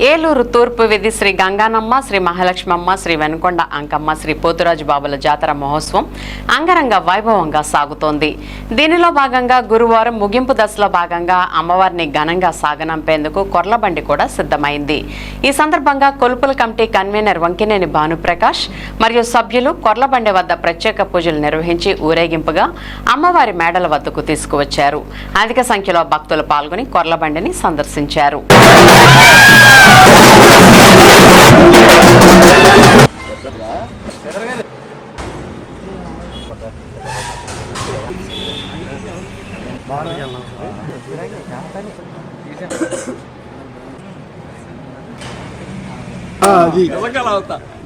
ఏలూరు తూర్పు వీధి శ్రీ గంగానమ్మ, శ్రీ మహాలక్ష్మమ్మ, శ్రీ వెనుకొండ అంకమ్మ, శ్రీ పోతురాజు బాబుల జాతర మహోత్సవం అంగరంగ వైభవంగా సాగుతోంది. దీనిలో భాగంగా గురువారం ముగింపు దశలో భాగంగా అమ్మవారిని ఘనంగా సాగనంపేందుకు కొర్లబండి కూడా సిద్ధమైంది. ఈ సందర్భంగా కొలుపుల కమిటీ కన్వీనర్ వంకినేని భానుప్రకాష్ మరియు సభ్యులు కొర్లబండి వద్ద ప్రత్యేక పూజలు నిర్వహించి ఊరేగింపుగా అమ్మవారి మేడల వద్దకు తీసుకువచ్చారు. అధిక సంఖ్యలో భక్తులు పాల్గొని కొర్లబండిని సందర్శించారు.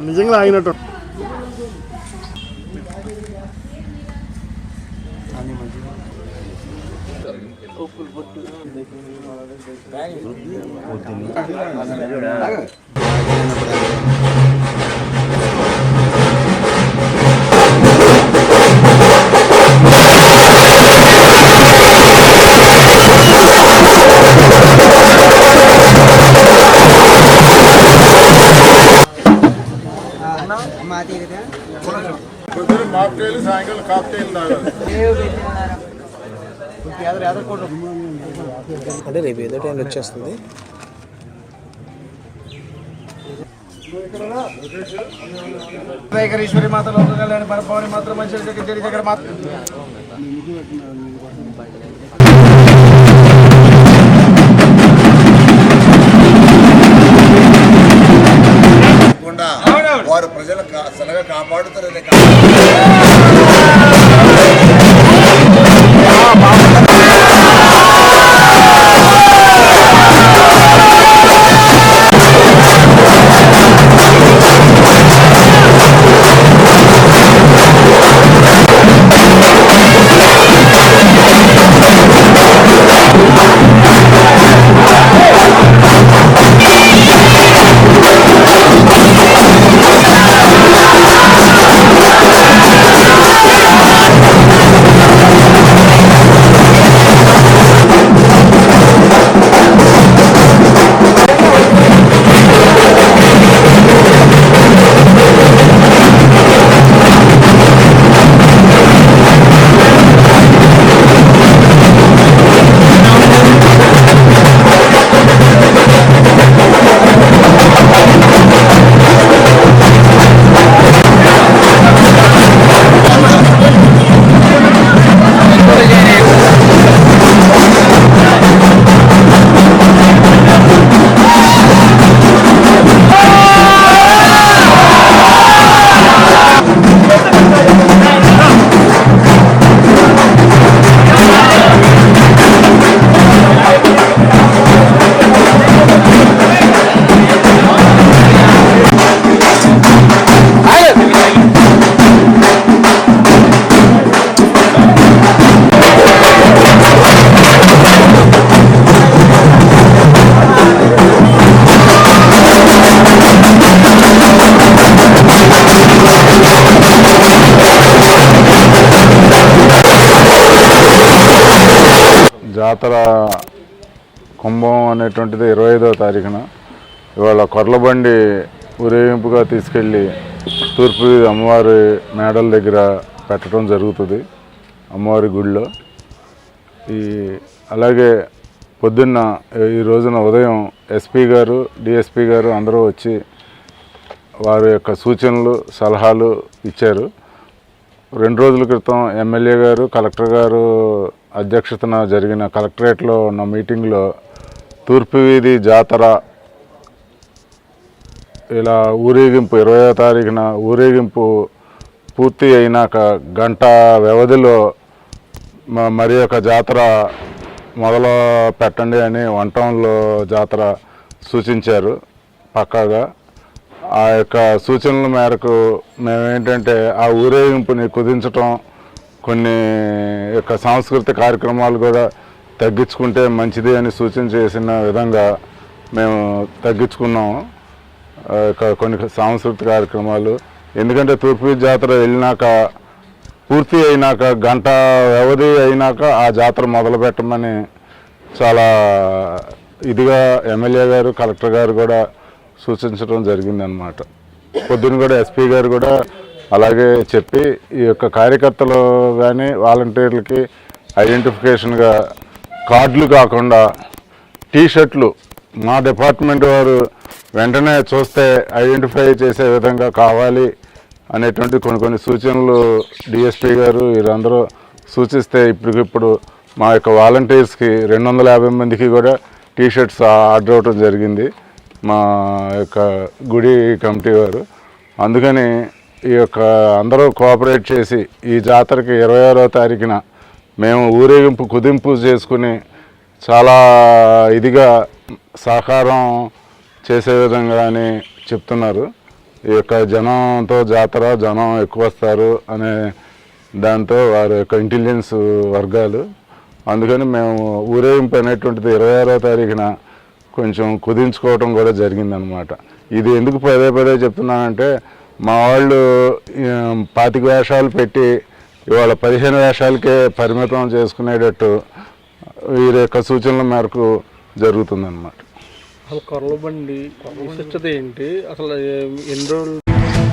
నిజంగా ఆగినట్టు సాయంకాలం కాక్టైల్ అంటే రేపు ఏదో టైంలో వచ్చేస్తుంది. ఈశ్వరి మాత లోకల్యాణి పరపవని మాత్రం మంచి దగ్గర మాత్రం వారు ప్రజల సలహా కాపాడుతారనే జాతర కుంభం అనేటువంటిది 25వ తారీఖున ఇవాళ కొర్లబండి ఊరేగింపుగా తీసుకెళ్ళి తూర్పు అమ్మవారి మేడల దగ్గర పెట్టడం జరుగుతుంది అమ్మవారి గుడిలో. అలాగే పొద్దున్న ఈ రోజున ఉదయం ఎస్పీ గారు, డిఎస్పీ గారు అందరూ వచ్చి వారి యొక్క సూచనలు సలహాలు ఇచ్చారు. 2 రోజుల క్రితం ఎమ్మెల్యే గారు, కలెక్టర్ గారు అధ్యక్షతన జరిగిన కలెక్టరేట్లో ఉన్న మీటింగ్లో తూర్పు వీధి జాతర ఇలా ఊరేగింపు 20వ తారీఖున ఊరేగింపు పూర్తి అయినాక గంట వ్యవధిలో మరి ఒక జాతర మొదలు పెట్టండి అని వంటంలో జాతర సూచించారు పక్కాగా. ఆ యొక్క సూచనల మేరకు మేమేంటంటే ఆ ఊరేగింపుని కుదించటం, కొన్ని యొక్క సాంస్కృతిక కార్యక్రమాలు కూడా తగ్గించుకుంటే మంచిది అని సూచన చేసిన విధంగా మేము తగ్గించుకున్నాము కొన్ని సాంస్కృతిక కార్యక్రమాలు. ఎందుకంటే తూర్పు జాతర వెళ్ళినాక పూర్తి అయినాక గంట వ్యవధి అయినాక ఆ జాతర మొదలు పెట్టమని చాలా ఇదిగా ఎమ్మెల్యే గారు కలెక్టర్ గారు కూడా సూచించడం జరిగిందనమాట. పొద్దున్న కూడా ఎస్పీ గారు కూడా అలాగే చెప్పి ఈ యొక్క కార్యకర్తలు కానీ వాలంటీర్లకి ఐడెంటిఫికేషన్గా కార్డులు కాకుండా టీషర్ట్లు మా డిపార్ట్మెంట్ వారు వెంటనే చూస్తే ఐడెంటిఫై చేసే విధంగా కావాలి అనేటువంటి కొన్ని సూచనలు డిఎస్పీ గారు వీరందరూ సూచిస్తే ఇప్పటికిప్పుడు మా యొక్క వాలంటీర్స్కి 250 మందికి కూడా టీషర్ట్స్ ఆర్డర్ అవ్వడం జరిగింది మా యొక్క గుడి కమిటీ వారు. అందుకని ఈ యొక్క అందరూ కోఆపరేట్ చేసి ఈ జాతరకి 26వ తారీఖున మేము ఊరేగింపు కుదింపు చేసుకుని చాలా ఇదిగా సహకారం చేసే విధంగా అని చెప్తున్నారు. ఈ యొక్క జనంతో జాతర జనం ఎక్కువ వస్తారు అనే దాంతో వారి యొక్క ఇంటెలిజెన్స్ వర్గాలు, అందుకని మేము ఊరేగింపు అనేటువంటిది 26వ తారీఖున కొంచెం కుదించుకోవటం కూడా జరిగిందనమాట. ఇది ఎందుకు పదే పదే చెప్తున్నానంటే మా వాళ్ళు 25 వేషాలు పెట్టి ఇవాళ 15 వేషాలకే పరిమితం చేసుకునేటట్టు వీరి యొక్క సూచనల మేరకు జరుగుతుందన్నమాట. అసలు కొర్రబండి విశిష్టత ఏంటి? అసలు ఎన్ని రోజులు